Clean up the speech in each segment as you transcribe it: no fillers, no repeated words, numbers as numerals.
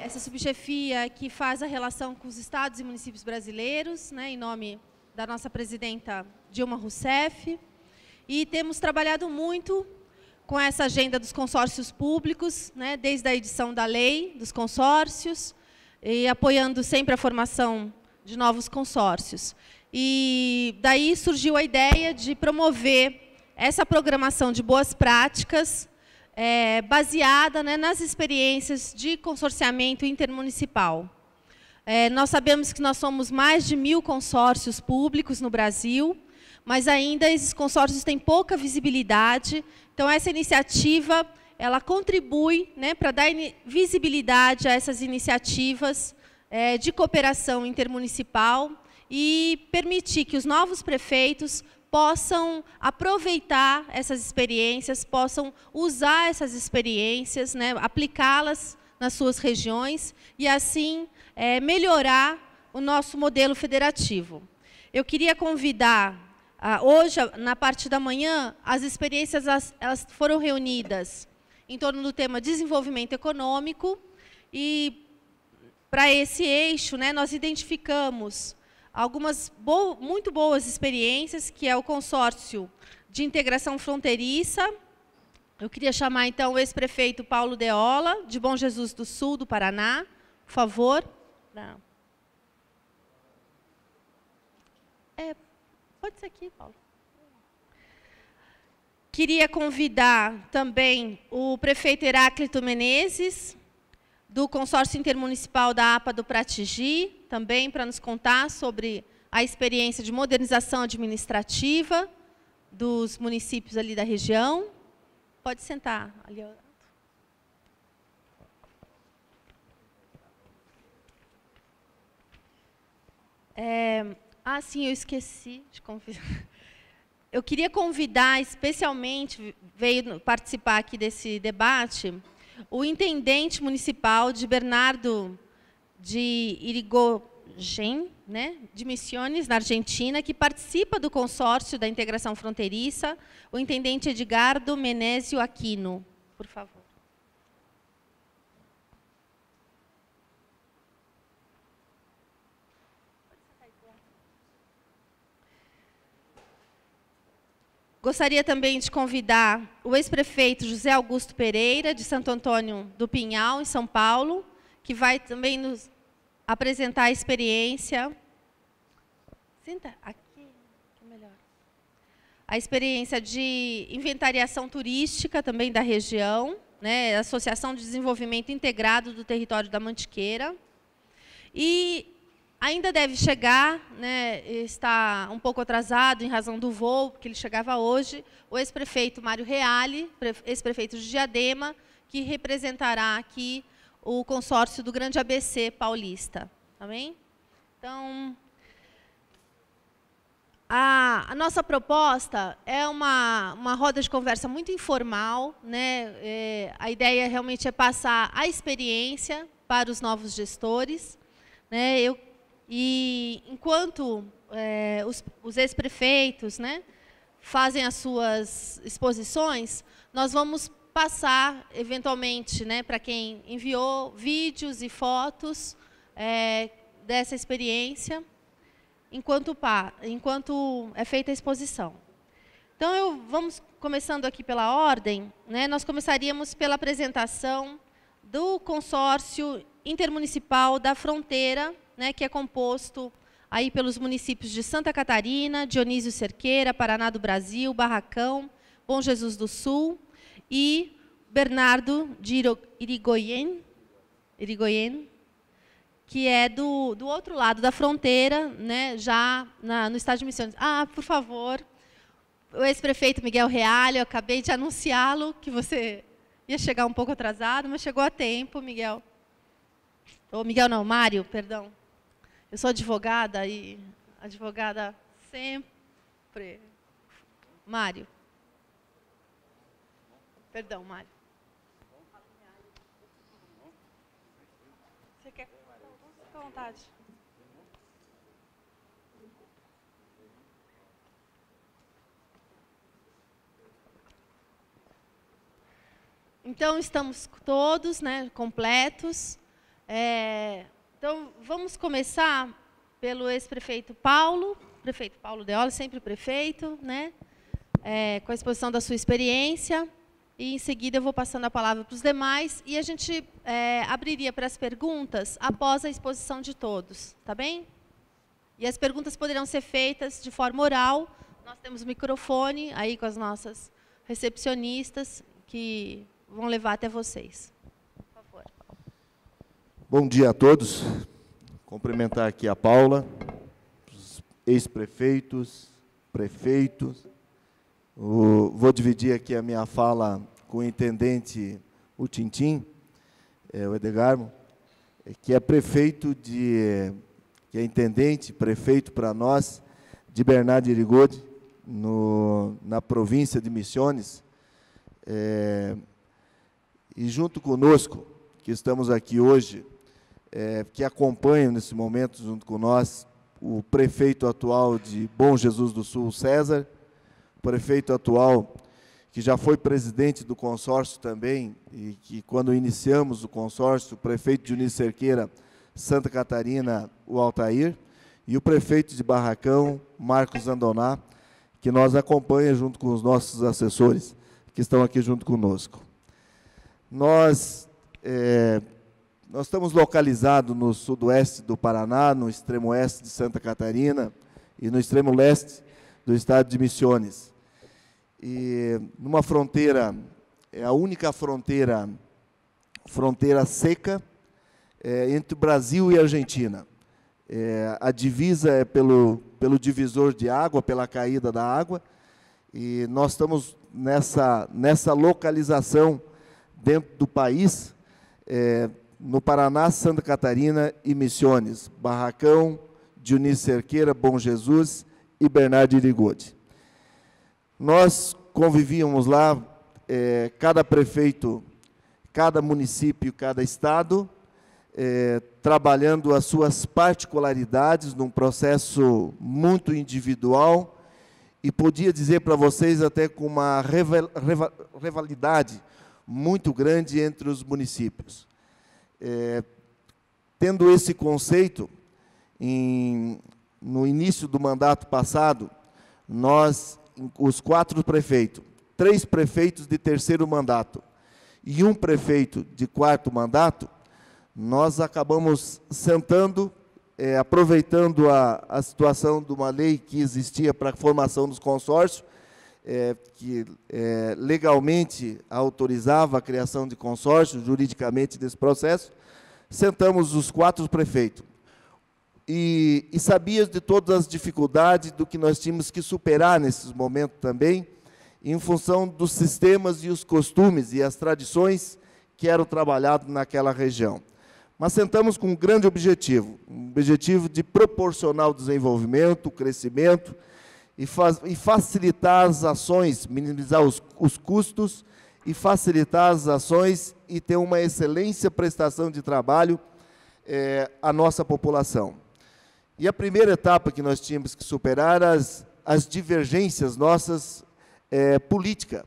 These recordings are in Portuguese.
essa subchefia que faz a relação com os estados e municípios brasileiros, né, em nome da nossa presidenta Dilma Rousseff. E temos trabalhado muito com essa agenda dos consórcios públicos, né, desde a edição da lei dos consórcios, e apoiando sempre a formação de novos consórcios. E daí surgiu a ideia de promover essa programação de boas práticas, baseada, né, nas experiências de consorciamento intermunicipal. Nós sabemos que nós somos mais de 1000 consórcios públicos no Brasil, mas ainda esses consórcios têm pouca visibilidade. Então, essa iniciativa ela contribui, né, para dar visibilidade a essas iniciativas de cooperação intermunicipal e permitir que os novos prefeitos possam aproveitar essas experiências, possam usar essas experiências, né, aplicá-las nas suas regiões e, assim, melhorar o nosso modelo federativo. Eu queria convidar, hoje, na parte da manhã, as experiências elas foram reunidas em torno do tema desenvolvimento econômico e, para esse eixo, né, nós identificamos algumas muito boas experiências, que é o consórcio de integração fronteiriça. Eu queria chamar, então, o ex-prefeito Paulo Deola, de Bom Jesus do Sul, do Paraná, por favor. Pode ser aqui, Paulo. Queria convidar também o prefeito Heráclito Menezes, do Consórcio Intermunicipal da APA do Pratigi, também para nos contar sobre a experiência de modernização administrativa dos municípios ali da região. Pode sentar ali. Sim, eu esqueci de convidar. Eu queria convidar, especialmente, veio participar aqui desse debate, o intendente municipal de Bernardo de Irigoyen, né, de Misiones, na Argentina, que participa do consórcio da integração fronteiriça, o intendente Edgardo Menezio Aquino. Por favor. Gostaria também de convidar o ex-prefeito José Augusto Pereira, de Santo Antônio do Pinhal, em São Paulo, que vai também nos apresentar a experiência. Senta aqui, que é melhor. A experiência de inventariação turística também da região, né, Associação de Desenvolvimento Integrado do Território da Mantiqueira. E ainda deve chegar, né, está um pouco atrasado em razão do voo, porque ele chegava hoje, o ex-prefeito Mário Reale, ex-prefeito de Diadema, que representará aqui o consórcio do Grande ABC paulista. Tá bem? Então, a nossa proposta é uma roda de conversa muito informal, né? A ideia realmente é passar a experiência para os novos gestores, né? E enquanto os ex-prefeitos, né, fazem as suas exposições, nós vamos passar, eventualmente, né, para quem enviou vídeos e fotos dessa experiência, enquanto é feita a exposição. Então, vamos começando aqui pela ordem, né, nós começaríamos pela apresentação do consórcio intermunicipal da fronteira, né, que é composto aí pelos municípios de Santa Catarina, Dionísio Cerqueira, Paraná do Brasil, Barracão, Bom Jesus do Sul e Bernardo de Irigoyen, que é do outro lado da fronteira, né, já no estado de Missões. Por favor, o ex-prefeito Miguel Reale, eu acabei de anunciá-lo, que você ia chegar um pouco atrasado, mas chegou a tempo, Miguel. Miguel não, Mário, perdão. Eu sou advogada e advogada sempre. Mário. Perdão, Mário. Você quer? Fica à vontade. Então, estamos todos, né, completos. Então, vamos começar pelo ex-prefeito Paulo, prefeito Paulo Deoli, sempre prefeito, né? Com a exposição da sua experiência. E, em seguida, eu vou passando a palavra para os demais. E a gente abriria para as perguntas após a exposição de todos, tá bem? E as perguntas poderão ser feitas de forma oral. Nós temos microfone aí com as nossas recepcionistas, que vão levar até vocês. Por favor. Bom dia a todos. Cumprimentar aqui a Paula, os ex-prefeitos, prefeitos. Vou dividir aqui a minha fala com o intendente, o Tintim, o Edgarmo, que é prefeito que é intendente, prefeito para nós, de Bernardo de Irigode, na província de Misiones. E junto conosco, que estamos aqui hoje, que acompanham nesse momento, junto com nós, o prefeito atual de Bom Jesus do Sul, César, o prefeito atual, que já foi presidente do consórcio também, e que, quando iniciamos o consórcio, o prefeito de Eunice Cerqueira, Santa Catarina, o Altair, e o prefeito de Barracão, Marcos Andoná, que nós acompanha junto com os nossos assessores, que estão aqui junto conosco. Nós estamos localizados no sudoeste do Paraná, no extremo oeste de Santa Catarina e no extremo leste do estado de Misiones. E numa fronteira, é a única fronteira seca entre o Brasil e a Argentina. A divisa é pelo divisor de água, pela caída da água, e nós estamos nessa localização dentro do país, no Paraná, Santa Catarina e Misiones, Barracão, Eunice Cerqueira, Bom Jesus e Bernardo de Irigode. Nós convivíamos lá, cada prefeito, cada município, cada estado, trabalhando as suas particularidades num processo muito individual, e podia dizer para vocês até com uma rivalidade muito grande entre os municípios. Tendo esse conceito, no início do mandato passado, nós, os 4 prefeitos, 3 prefeitos de terceiro mandato e 1 prefeito de 4º mandato, nós acabamos sentando, aproveitando a situação de uma lei que existia para a formação dos consórcios, que legalmente autorizava a criação de consórcios, juridicamente, desse processo. Sentamos os 4 prefeitos e sabíamos de todas as dificuldades do que nós tínhamos que superar nesses momentos também, em função dos sistemas e os costumes e as tradições que eram trabalhados naquela região. Mas sentamos com um grande objetivo, um objetivo de proporcionar o desenvolvimento, o crescimento, e facilitar as ações, minimizar os custos, e facilitar as ações e ter uma excelente prestação de trabalho à nossa população. E a primeira etapa que nós tínhamos que superar as divergências nossas políticas.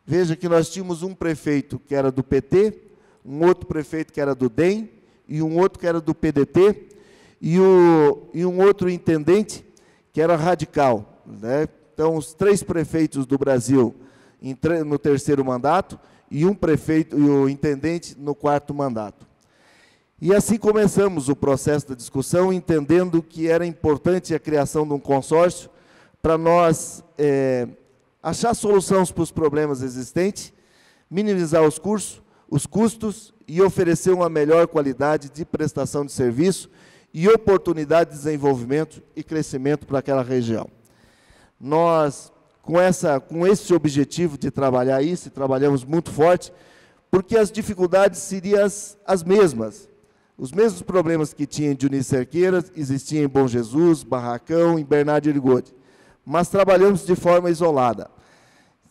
Veja que nós tínhamos um prefeito que era do PT, um outro prefeito que era do DEM, e um outro que era do PDT, e um outro intendente que era radical, né? Então, os 3 prefeitos do Brasil no terceiro mandato, e um prefeito e o intendente no 4º mandato. E assim começamos o processo da discussão, entendendo que era importante a criação de um consórcio para nós achar soluções para os problemas existentes, minimizar os custos e oferecer uma melhor qualidade de prestação de serviço e oportunidade de desenvolvimento e crescimento para aquela região. Nós, com esse objetivo de trabalhar isso, trabalhamos muito forte, porque as dificuldades seriam as mesmas. Os mesmos problemas que tinha em Eunice Cerqueira existiam em Bom Jesus, Barracão, em Bernardo de Irigode, mas trabalhamos de forma isolada.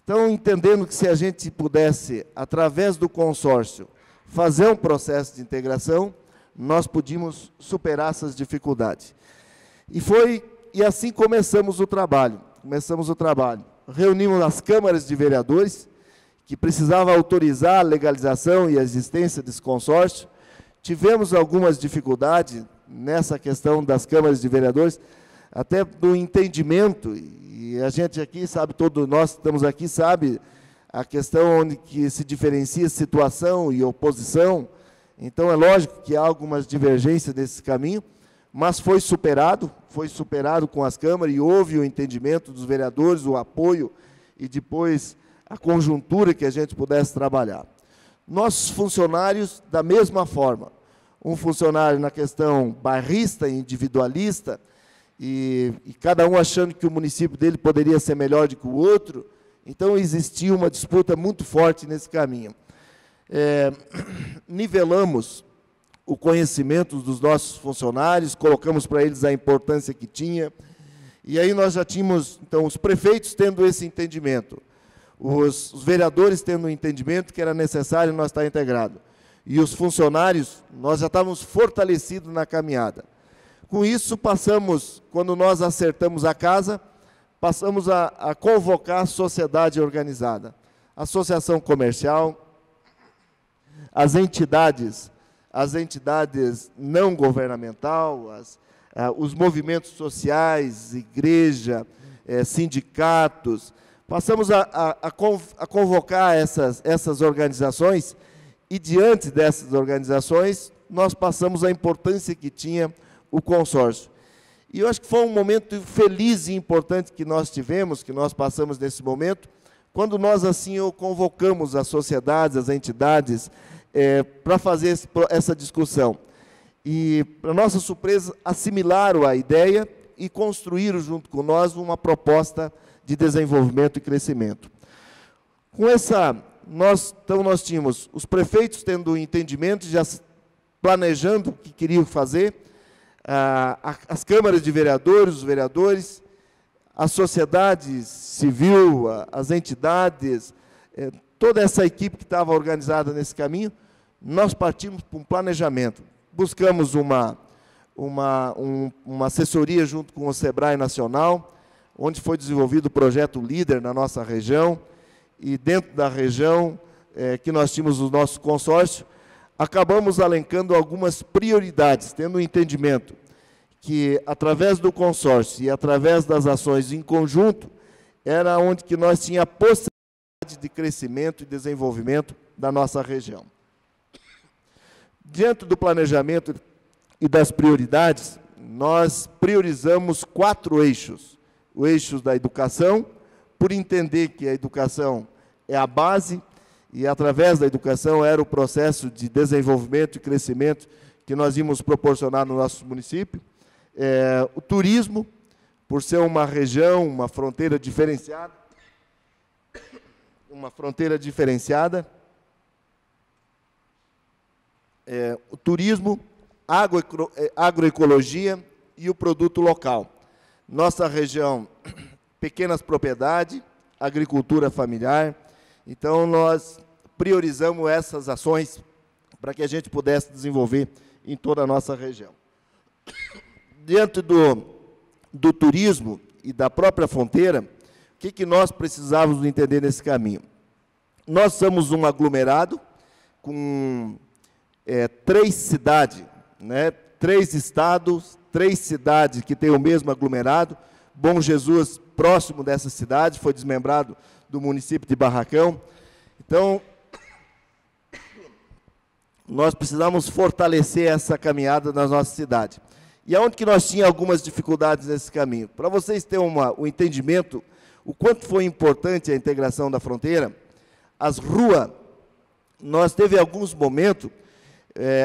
Então, entendendo que se a gente pudesse, através do consórcio, fazer um processo de integração, nós podíamos superar essas dificuldades. E assim começamos o trabalho. Reunimos as câmaras de vereadores, que precisavam autorizar a legalização e a existência desse consórcio. tivemos algumas dificuldades nessa questão das câmaras de vereadores, até do entendimento, e a gente aqui sabe, todos nós que estamos aqui sabe a questão onde que se diferencia situação e oposição. Então, é lógico que há algumas divergências nesse caminho, mas foi superado com as câmaras, e houve o entendimento dos vereadores, o apoio, e depois a conjuntura que a gente pudesse trabalhar. Nossos funcionários, da mesma forma, um funcionário na questão bairrista, individualista, e cada um achando que o município dele poderia ser melhor do que o outro, então existia uma disputa muito forte nesse caminho. Nivelamos o conhecimento dos nossos funcionários, colocamos para eles a importância que tinha, e aí nós já tínhamos, então, os prefeitos tendo esse entendimento, os vereadores tendo o entendimento que era necessário nós estar integrado, e os funcionários, nós já estávamos fortalecidos na caminhada. Com isso, passamos, quando nós acertamos a casa, passamos a convocar a sociedade organizada, associação comercial, as entidades não governamental, os movimentos sociais, igreja, sindicatos. Passamos a convocar essas organizações, e diante dessas organizações, nós passamos a importância que tinha o consórcio. E eu acho que foi um momento feliz e importante que nós tivemos, que nós passamos nesse momento, quando nós assim convocamos as sociedades, as entidades, para fazer essa discussão. E, para nossa surpresa, assimilaram a ideia e construíram junto com nós uma proposta de desenvolvimento e crescimento. Com essa, nós tínhamos os prefeitos tendo o entendimento, já planejando o que queriam fazer, as câmaras de vereadores, os vereadores, a sociedade civil, as entidades, toda essa equipe que estava organizada nesse caminho, nós partimos para um planejamento. Buscamos uma assessoria junto com o SEBRAE Nacional, onde foi desenvolvido o projeto Líder na nossa região, e dentro da região que nós tínhamos o nosso consórcio, acabamos alencando algumas prioridades, tendo o entendimento que, através do consórcio e através das ações em conjunto, era onde que nós tínhamos a possibilidade de crescimento e desenvolvimento da nossa região. Diante do planejamento e das prioridades, nós priorizamos 4 eixos. O eixo da educação, por entender que a educação é a base, e através da educação era o processo de desenvolvimento e crescimento que nós íamos proporcionar no nosso município. O turismo, por ser uma região, uma fronteira diferenciada, o turismo, agroecologia e o produto local. Nossa região, pequenas propriedades, agricultura familiar. Então, nós priorizamos essas ações para que a gente pudesse desenvolver em toda a nossa região. Diante do turismo e da própria fronteira, o que nós precisávamos entender nesse caminho? Nós somos um aglomerado com 3 cidades, né? 3 estados, 3 cidades que têm o mesmo aglomerado. Bom Jesus, próximo dessa cidade, foi desmembrado do município de Barracão. Então, nós precisamos fortalecer essa caminhada na nossa cidade. E aonde que nós tínhamos algumas dificuldades nesse caminho? Para vocês terem o entendimento, o quanto foi importante a integração da fronteira, as ruas, nós teve alguns momentos,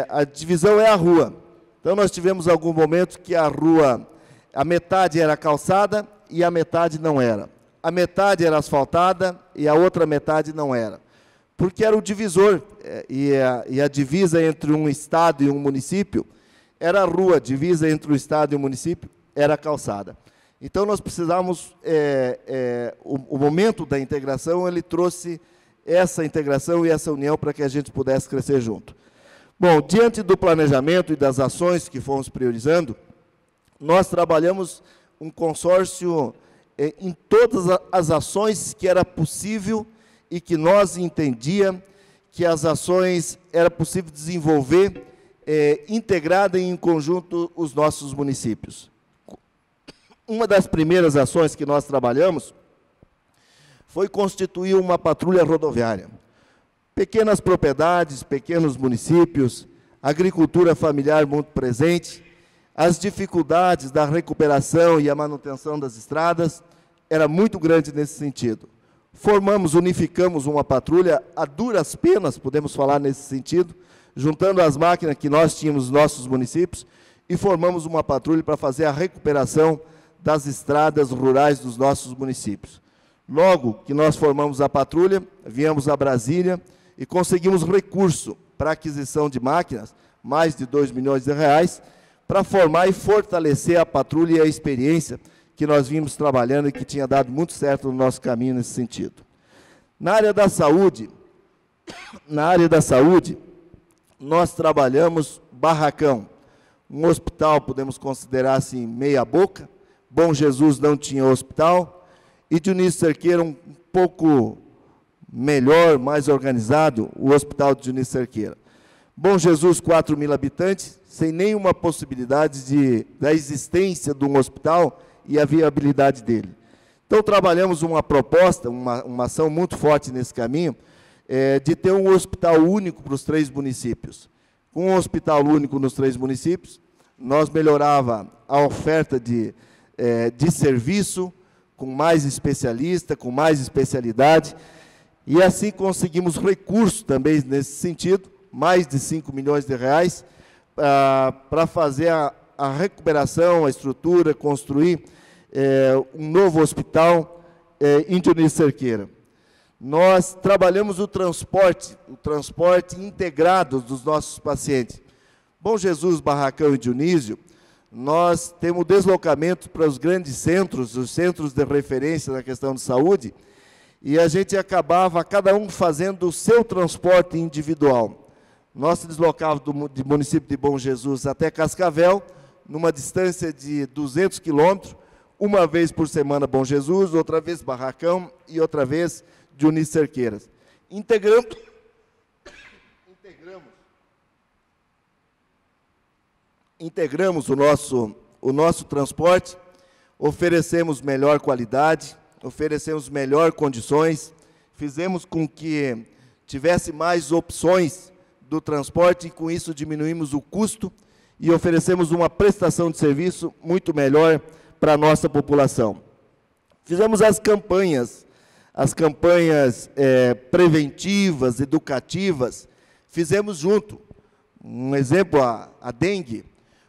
a divisão é a rua. Então, nós tivemos algum momento que a rua, a metade era calçada e a metade não era. A metade era asfaltada e a outra metade não era. Porque era o divisor, e a divisa entre um estado e um município era a rua, a divisa entre o estado e o município era a calçada. Então, nós precisávamos, o momento da integração, ele trouxe essa integração e essa união para que a gente pudesse crescer junto. Bom, diante do planejamento e das ações que fomos priorizando, nós trabalhamos um consórcio em todas as ações que era possível e que nós entendíamos que as ações era possível desenvolver integrada em conjunto os nossos municípios. Uma das primeiras ações que nós trabalhamos foi constituir uma patrulha rodoviária. Pequenas propriedades, pequenos municípios, agricultura familiar muito presente, as dificuldades da recuperação e a manutenção das estradas era muito grande nesse sentido. Unificamos uma patrulha a duras penas, podemos falar nesse sentido, juntando as máquinas que nós tínhamos nos nossos municípios e formamos uma patrulha para fazer a recuperação das estradas rurais dos nossos municípios. Logo que nós formamos a patrulha, viemos a Brasília e conseguimos recurso para a aquisição de máquinas, mais de R$ 2 milhões, para formar e fortalecer a patrulha e a experiência que nós vimos trabalhando e que tinha dado muito certo no nosso caminho nesse sentido. Na área da saúde, nós trabalhamos barracão, um hospital, podemos considerar assim, meia boca. Bom Jesus não tinha hospital, e Dionísio Cerqueira um pouco melhor, mais organizado, o Hospital de Dionísio Cerqueira. Bom Jesus, 4.000 habitantes, sem nenhuma possibilidade da existência de um hospital e a viabilidade dele. Então, trabalhamos uma proposta, uma ação muito forte nesse caminho, de ter um hospital único para os 3 municípios. Com um hospital único nos 3 municípios, nós melhorava a oferta de serviço, com mais especialista, com mais especialidade, e assim conseguimos recursos também nesse sentido, mais de R$ 5 milhões para fazer a recuperação, a estrutura, construir um novo hospital em Dionísio Cerqueira. Nós trabalhamos o transporte integrado dos nossos pacientes. Bom Jesus, Barracão e Dionísio, nós temos deslocamento para os grandes centros, os centros de referência na questão de saúde, e a gente acabava, cada um fazendo o seu transporte individual. Nós se deslocávamos do município de Bom Jesus até Cascavel, numa distância de 200 quilômetros, uma vez por semana Bom Jesus, outra vez Barracão e outra vez Dionísio Cerqueira. Integramos o nosso transporte, oferecemos melhor qualidade, oferecemos melhor condições, fizemos com que tivesse mais opções do transporte e com isso diminuímos o custo e oferecemos uma prestação de serviço muito melhor para a nossa população. Fizemos as campanhas preventivas, educativas, fizemos junto. Um exemplo, a dengue.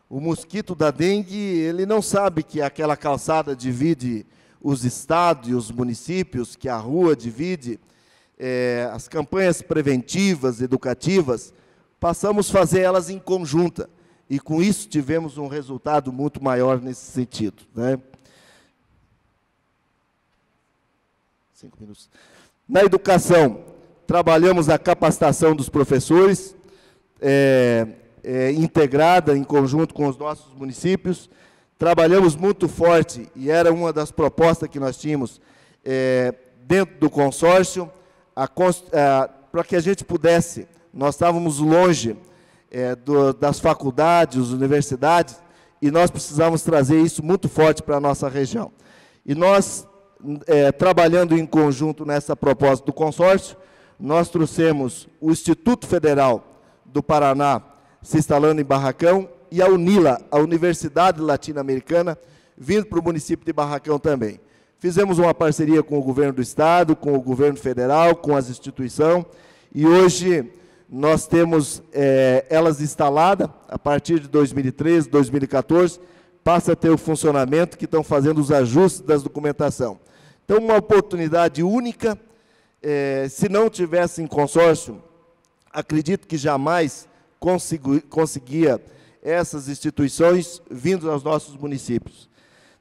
O mosquito da dengue, ele não sabe que aquela calçada divide os estados e os municípios, que a rua divide. As campanhas preventivas, educativas, passamos a fazer elas em conjunta. E, com isso, tivemos um resultado muito maior nesse sentido, né? 5 minutos. Na educação, trabalhamos a capacitação dos professores, integrada em conjunto com os nossos municípios. Trabalhamos muito forte, e era uma das propostas que nós tínhamos dentro do consórcio, para que a gente pudesse, nós estávamos longe das faculdades, universidades, e nós precisávamos trazer isso muito forte para a nossa região. E nós, trabalhando em conjunto nessa proposta do consórcio, nós trouxemos o Instituto Federal do Paraná, se instalando em Barracão, e a UNILA, a Universidade Latino-Americana, vindo para o município de Barracão também. Fizemos uma parceria com o governo do Estado, com o governo federal, com as instituições, e hoje nós temos elas instaladas, a partir de 2013, 2014, passa a ter o funcionamento, que estão fazendo os ajustes das documentação. Então, uma oportunidade única, se não tivesse em consórcio, acredito que jamais conseguia essas instituições vindo aos nossos municípios.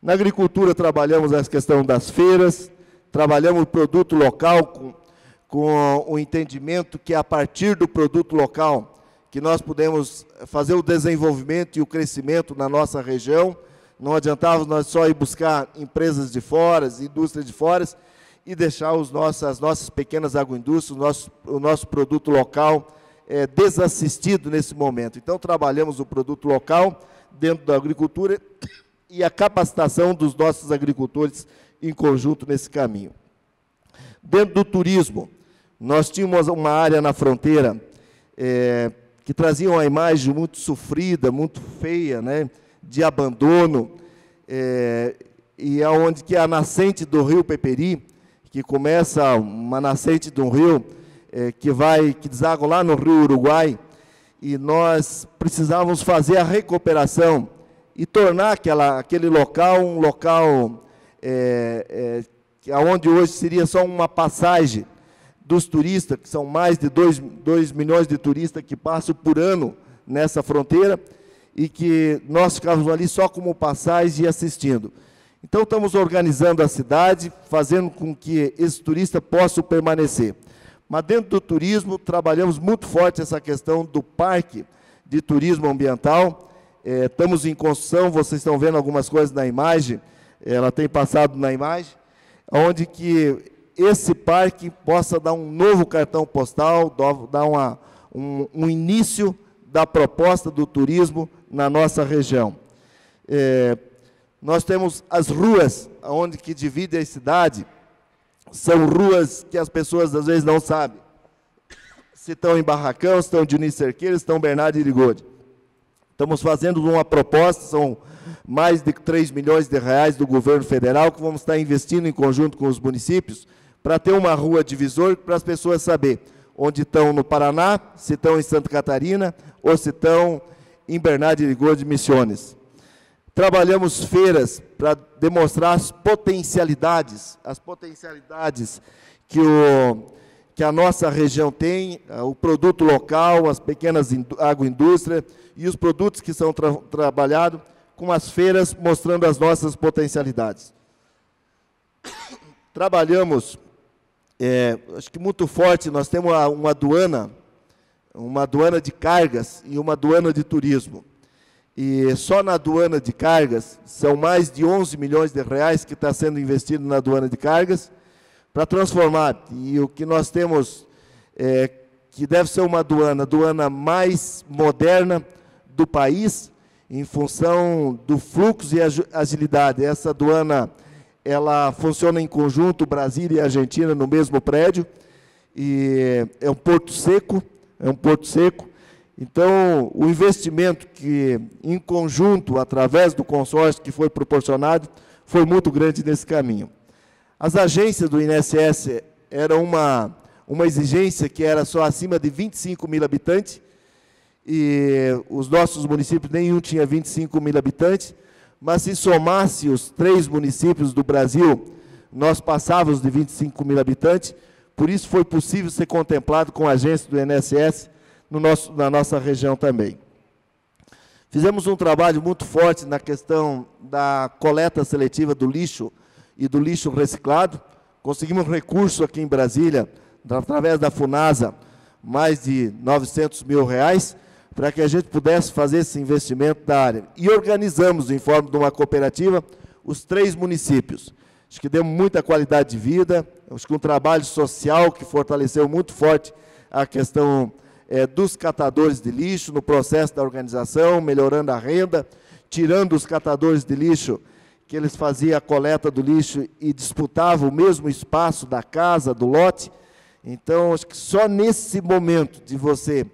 Na agricultura, trabalhamos a questão das feiras, trabalhamos o produto local com o entendimento que, a partir do produto local, que nós podemos fazer o desenvolvimento e o crescimento na nossa região. Não adiantava nós só ir buscar empresas de fora, indústrias de fora, e deixar as nossas pequenas agroindústrias, o nosso produto local desassistido nesse momento. Então, trabalhamos o produto local dentro da agricultura e a capacitação dos nossos agricultores em conjunto nesse caminho. Dentro do turismo, nós tínhamos uma área na fronteira que trazia uma imagem muito sofrida, muito feia, né, de abandono, e aonde que a nascente do rio Peperi, que começa uma nascente de um rio que deságua lá no rio Uruguai, e nós precisávamos fazer a recuperação e tornar aquele local um local onde hoje seria só uma passagem dos turistas, que são mais de 2 milhões de turistas que passam por ano nessa fronteira, e que nós ficávamos ali só como passagem e assistindo. Então, estamos organizando a cidade, fazendo com que esses turistas possam permanecer. Mas, dentro do turismo, trabalhamos muito forte essa questão do parque de turismo ambiental. Estamos em construção, vocês estão vendo algumas coisas na imagem, ela tem passado na imagem, onde que esse parque possa dar um novo cartão postal, dar um início da proposta do turismo na nossa região. Nós temos as ruas onde que dividem a cidade, são ruas que as pessoas às vezes não sabem se estão em Barracão, se estão em Dionísio Cerqueira, se estão em Bernardo Irigode. Estamos fazendo uma proposta, são mais de 3 milhões de reais do governo federal, que vamos estar investindo em conjunto com os municípios, para ter uma rua divisor, para as pessoas saberem onde estão no Paraná, se estão em Santa Catarina, ou se estão em Bernardo Irigode e Misiones. Trabalhamos feiras para demonstrar as potencialidades que a nossa região tem, o produto local, as pequenas agroindústrias e os produtos que são trabalhados com as feiras, mostrando as nossas potencialidades. Trabalhamos, acho que muito forte, nós temos uma aduana de cargas e uma aduana de turismo. E só na aduana de cargas, são mais de 11 milhões de reais que está sendo investido na aduana de cargas, para transformar. E o que nós temos, que deve ser uma aduana mais moderna do país, em função do fluxo e agilidade. Essa aduana, ela funciona em conjunto, Brasília e Argentina, no mesmo prédio, e é um porto seco, Então, o investimento que, em conjunto, através do consórcio que foi proporcionado, foi muito grande nesse caminho. As agências do INSS eram uma exigência que era só acima de 25 mil habitantes, e os nossos municípios, nenhum tinha 25 mil habitantes, mas se somasse os 3 municípios do Brasil, nós passávamos de 25 mil habitantes, por isso foi possível ser contemplado com a agência do INSS na nossa região também. Fizemos um trabalho muito forte na questão da coleta seletiva do lixo e do lixo reciclado. Conseguimos recurso aqui em Brasília, através da FUNASA, mais de 900 mil reais, para que a gente pudesse fazer esse investimento da área. E organizamos, em forma de uma cooperativa, os 3 municípios. Acho que deu muita qualidade de vida, acho que um trabalho social que fortaleceu muito forte a questão dos catadores de lixo, no processo da organização, melhorando a renda, tirando os catadores de lixo, que eles faziam a coleta do lixo e disputavam o mesmo espaço da casa, do lote. Então, acho que só nesse momento de você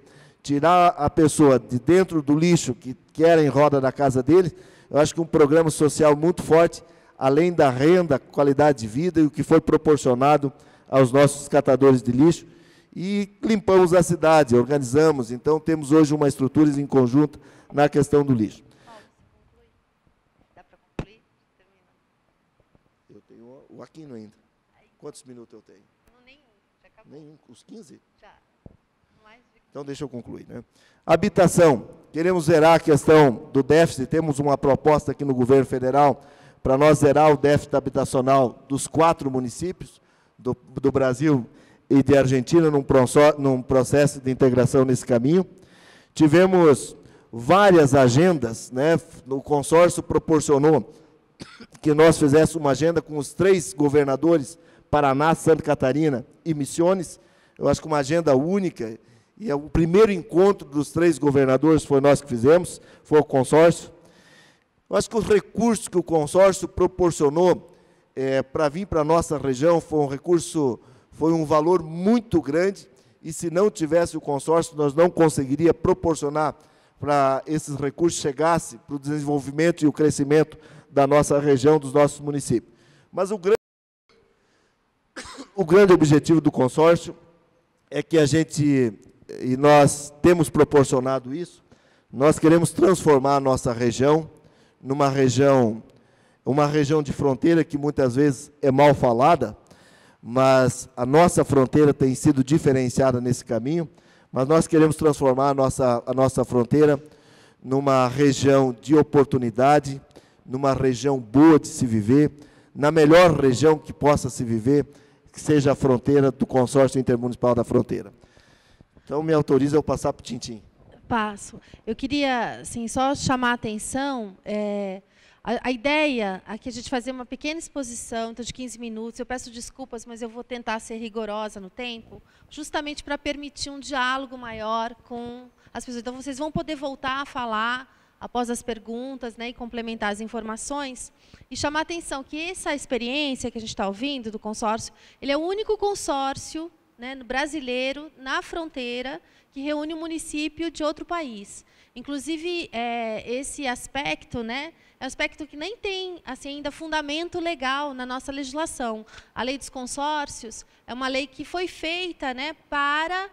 tirar a pessoa de dentro do lixo que era em roda da casa dele, eu acho que um programa social muito forte, além da renda, qualidade de vida e o que foi proporcionado aos nossos catadores de lixo. E limpamos a cidade, organizamos, então temos hoje uma estrutura em conjunto na questão do lixo. Dá para concluir? Eu tenho o Aquino ainda. Quantos minutos eu tenho? Nenhum, já acabou. Nenhum, os 15? Já. Então, deixa eu concluir, né? Habitação. Queremos zerar a questão do déficit, temos uma proposta aqui no governo federal para nós zerar o déficit habitacional dos 4 municípios do Brasil e de Argentina, num processo de integração nesse caminho. Tivemos várias agendas, né? O consórcio proporcionou que nós fizéssemos uma agenda com os 3 governadores, Paraná, Santa Catarina e Misiones. Eu acho que uma agenda única e o primeiro encontro dos 3 governadores foi nós que fizemos, foi o consórcio. Eu acho que os recursos que o consórcio proporcionou para vir para a nossa região foi um valor muito grande, e se não tivesse o consórcio, nós não conseguiríamos proporcionar para esses recursos chegassem para o desenvolvimento e o crescimento da nossa região, dos nossos municípios. Mas o grande objetivo do consórcio é que e nós temos proporcionado isso, nós queremos transformar a nossa região numa região, uma região de fronteira que muitas vezes é mal falada, mas a nossa fronteira tem sido diferenciada nesse caminho, mas nós queremos transformar a nossa fronteira numa região de oportunidade, numa região boa de se viver, na melhor região que possa se viver, que seja a fronteira do Consórcio Intermunicipal da Fronteira. Então, me autoriza eu passar para o Tintim. Passo. Eu queria assim, só chamar a atenção, a ideia aqui é a gente fazer uma pequena exposição, então, de 15 minutos. Eu peço desculpas, mas eu vou tentar ser rigorosa no tempo, justamente para permitir um diálogo maior com as pessoas. Então, vocês vão poder voltar a falar após as perguntas, né, e complementar as informações, e chamar a atenção que essa experiência que a gente está ouvindo do consórcio, ele é o único consórcio, né, brasileiro, na fronteira, que reúne um município de outro país. Inclusive, esse aspecto, né, é um aspecto que nem tem assim, ainda fundamento legal na nossa legislação. A lei dos consórcios é uma lei que foi feita, né, para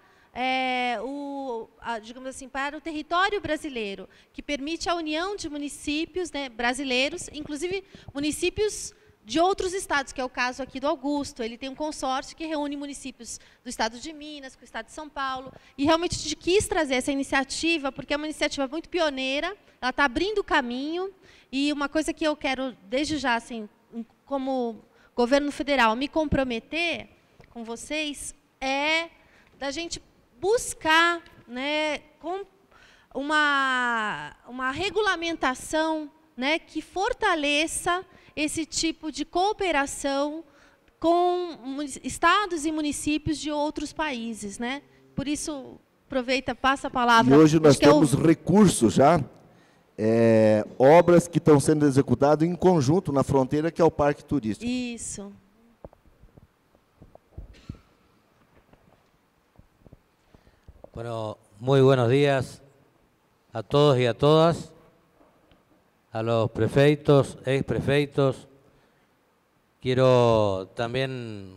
digamos assim, para o território brasileiro, que permite a união de municípios, né, brasileiros, inclusive municípios de outros estados, que é o caso aqui do Augusto. Ele tem um consórcio que reúne municípios do estado de Minas, com o estado de São Paulo, e realmente a gente quis trazer essa iniciativa, porque é uma iniciativa muito pioneira, ela está abrindo o caminho, e uma coisa que eu quero, desde já, assim, como governo federal, me comprometer com vocês, é da gente buscar, né, com uma regulamentação, né, que fortaleça esse tipo de cooperação com estados e municípios de outros países, né? Por isso, aproveita, passa a palavra. E hoje nós temos recursos já, obras que estão sendo executadas em conjunto na fronteira, que é o Parque Turístico. Isso. Bueno, muy buenos días a todos y a todas, a los prefeitos, exprefeitos. Quiero también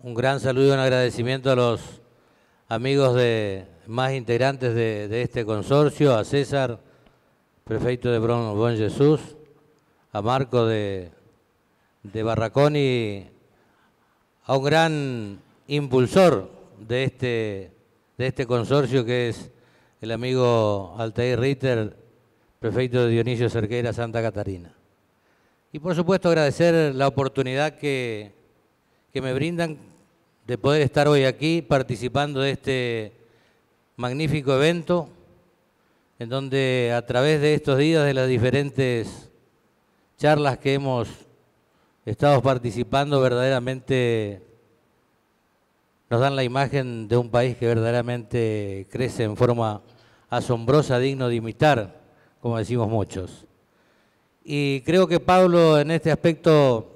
un gran saludo y un agradecimiento a los amigos más integrantes de este consorcio, a César, prefeito de Bom Jesús, a Marco de Barracón, y a un gran impulsor de este consorcio, que es el amigo Altair Ritter, prefeito de Dionisio Cerqueira, Santa Catarina. Y por supuesto agradecer la oportunidad que me brindan de poder estar hoy aquí participando de este magnífico evento, en donde a través de estos días, de las diferentes charlas que hemos estado participando, verdaderamente nos dan la imagen de un país que verdaderamente crece en forma asombrosa, digno de imitar, como decimos muchos. Y creo que Pablo en este aspecto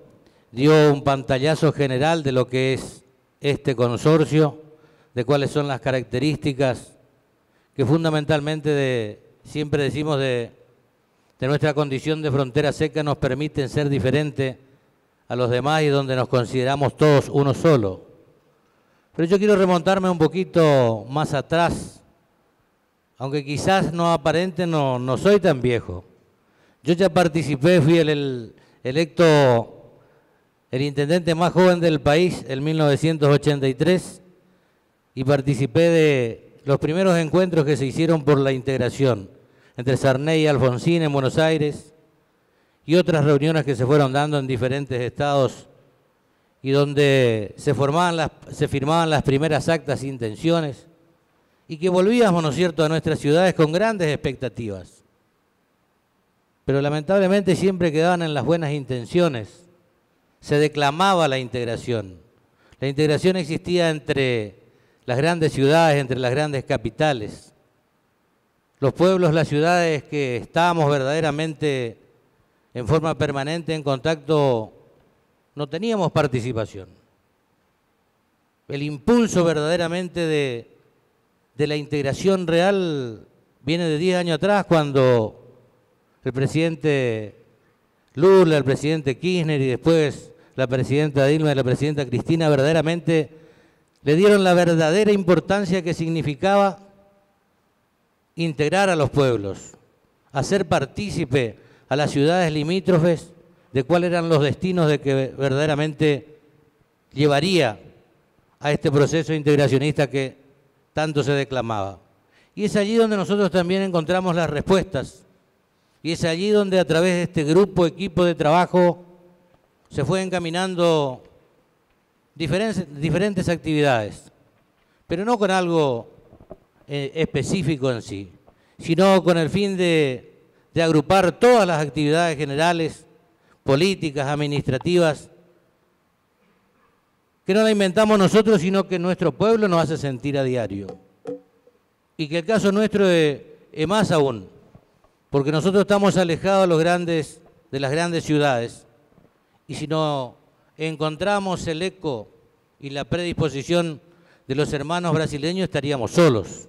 dio un pantallazo general de lo que es este consorcio, de cuáles son las características que fundamentalmente siempre decimos de nuestra condición de frontera seca nos permiten ser diferentes a los demás y donde nos consideramos todos uno solo. Pero yo quiero remontarme un poquito más atrás, aunque quizás no aparente, no soy tan viejo. Yo ya participé, fui el intendente más joven del país en 1983 y participé de los primeros encuentros que se hicieron por la integración entre Sarney y Alfonsín en Buenos Aires y otras reuniones que se fueron dando en diferentes estados y donde se firmaban las primeras actas e intenciones y que volvíamos, ¿no es cierto?, a nuestras ciudades con grandes expectativas. Pero lamentablemente siempre quedaban en las buenas intenciones. Se declamaba la integración. La integración existía entre las grandes ciudades, entre las grandes capitales. Los pueblos, las ciudades que estábamos verdaderamente en forma permanente en contacto, no teníamos participación. El impulso verdaderamente de la integración real viene de 10 años atrás, cuando el presidente Lula, el presidente Kirchner y después la presidenta Dilma y la presidenta Cristina verdaderamente le dieron la verdadera importancia que significaba integrar a los pueblos, hacer partícipe a las ciudades limítrofes de cuáles eran los destinos de que verdaderamente llevaría a este proceso integracionista que tanto se declamaba. Y es allí donde nosotros también encontramos las respuestas, y es allí donde a través de este grupo, equipo de trabajo, se fue encaminando diferentes actividades, pero no con algo específico en sí, sino con el fin de agrupar todas las actividades generales, políticas, administrativas, que no la inventamos nosotros, sino que nuestro pueblo nos hace sentir a diario. Y que el caso nuestro es más aún, porque nosotros estamos alejados de las grandes ciudades, y si no encontramos el eco y la predisposición de los hermanos brasileños, estaríamos solos.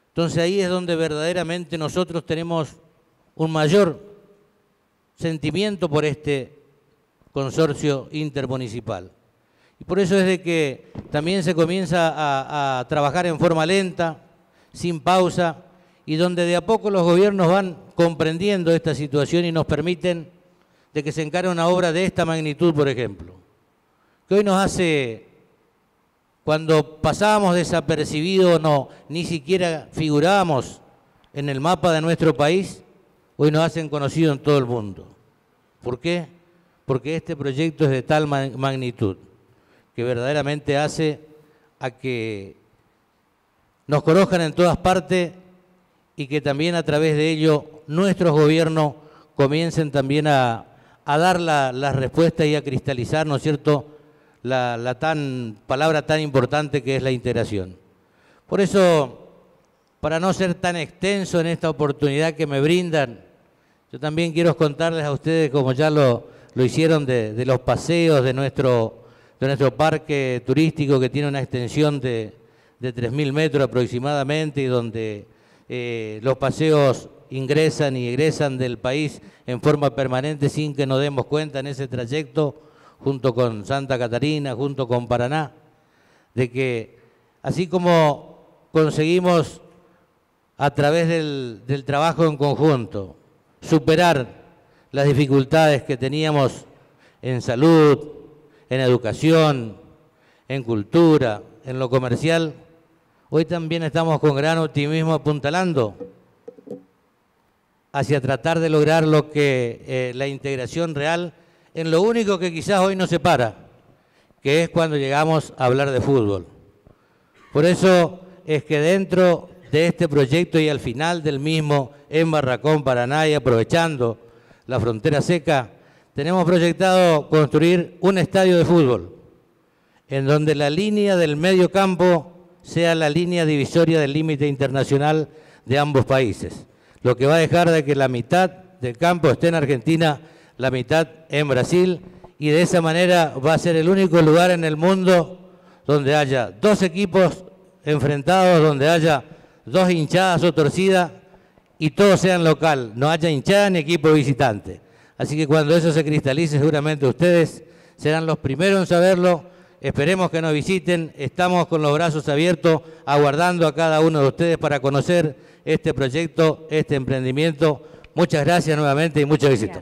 Entonces ahí es donde verdaderamente nosotros tenemos un mayor sentimiento por este consorcio intermunicipal. Y por eso es de que también se comienza a trabajar en forma lenta, sin pausa, y donde de a poco los gobiernos van comprendiendo esta situación y nos permiten de que se encare una obra de esta magnitud, por ejemplo, que hoy nos hace, cuando pasábamos desapercibidos, ni siquiera figurábamos en el mapa de nuestro país, hoy nos hacen conocidos en todo el mundo. ¿Por qué? Porque este proyecto es de tal magnitud que verdaderamente hace a que nos conozcan en todas partes y que también a través de ello nuestros gobiernos comiencen también a dar la respuesta y a cristalizar, ¿no es cierto?, la palabra tan importante que es la integración. Por eso, para no ser tan extenso en esta oportunidad que me brindan, yo también quiero contarles a ustedes, como ya lo hicieron, de los paseos de nuestro parque turístico, que tiene una extensión de 3.000 metros aproximadamente, y donde los paseos ingresan y egresan del país en forma permanente sin que nos demos cuenta en ese trayecto, junto con Santa Catarina, junto con Paraná, de que así como conseguimos a través del trabajo en conjunto superar las dificultades que teníamos en salud, en educación, en cultura, en lo comercial, hoy también estamos con gran optimismo apuntalando hacia tratar de lograr lo que la integración real en lo único que quizás hoy nos separa, que es cuando llegamos a hablar de fútbol. Por eso es que dentro de este proyecto y al final del mismo, en Barracón, Paraná, y aprovechando la frontera seca, tenemos proyectado construir un estadio de fútbol, en donde la línea del medio campo sea la línea divisoria del límite internacional de ambos países, lo que va a dejar de que la mitad del campo esté en Argentina, la mitad en Brasil, y de esa manera va a ser el único lugar en el mundo donde haya dos equipos enfrentados, donde haya dos hinchadas o torcidas y todos sean local, no haya hinchada ni equipo visitante. Así que cuando eso se cristalice, seguramente ustedes serán los primeros en saberlo. Esperemos que nos visiten, estamos con los brazos abiertos, aguardando a cada uno de ustedes para conocer este proyecto, este emprendimiento. Muchas gracias nuevamente y mucho éxito.